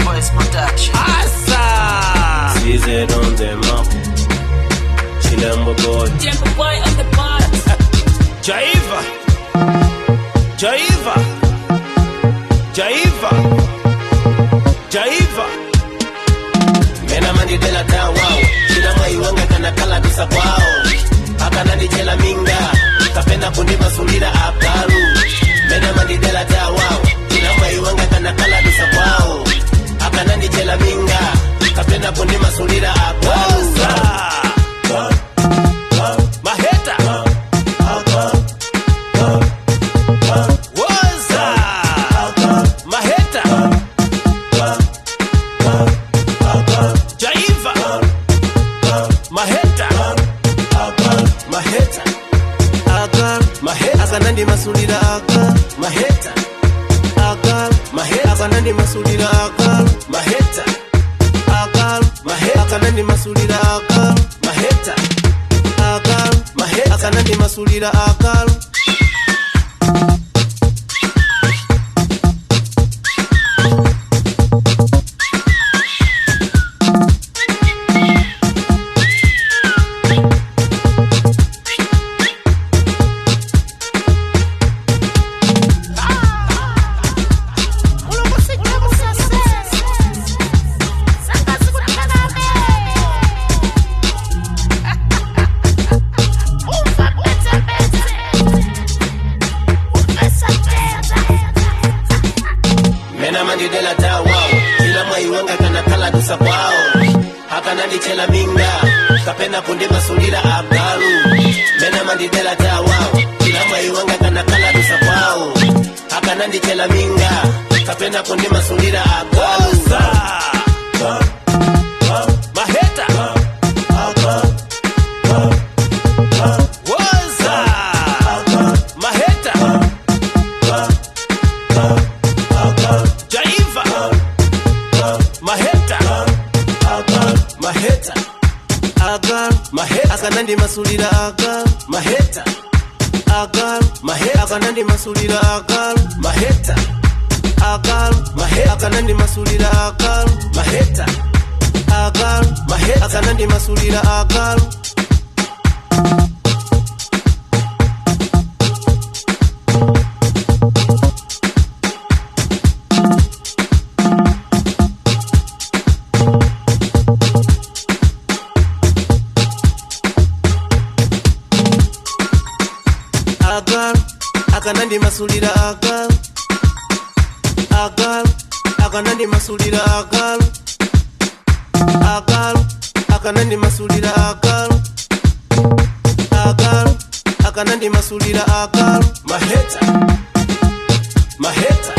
Voice Production. Asa! CZ on the map. Chilembo boy. Jumbo boy on the part. Jaiva. Jaiva. Jaiva. Jaiva. Mena mandi de la tawao. Chila maiwanga kana kala bisa kwao. Akana ni chela minga. Kapenda kundima sulira akaru. Mena mandi de la tawao. Chila maiwanga kana kala bisa kwao. Akana ni chela minga. Kapenda kundima sulira akaru. Maheta. Woza. Maheta. Jaiva. Maheta. Maheta. Maheta. Akanandi masulira akal. Maheta. Maheta. Akanandi masulira akal. Maheta. Maheta. Akanandi masulira akal. Maheta. Maheta. Akanandi masulira akal. Mena mandi de la tawao. Chila maiwanga kana kala dusa kwao. Hakana ni chela minga. Kapenda kundi masulira akaru. Mena mandi de la tawao. Chila maiwanga kana kala dusa kwao. Hakana ni chela minga. Kapenda kundi masulira akaru. Maheta. Woza. Maheta. Jaiva. Maheta. Maheta. Maheta. Akanandi masulira akal. Maheta. Maheta. Akanandi masulira akal. Maheta. Maheta. Akanandi masulira akal. Maheta. Maheta. Akanandi masulira akal. Akanandi masulira akal. Akanandi masulira akal. Akanandi masulira akal. Akanandi masulira akal. Maheta. Maheta.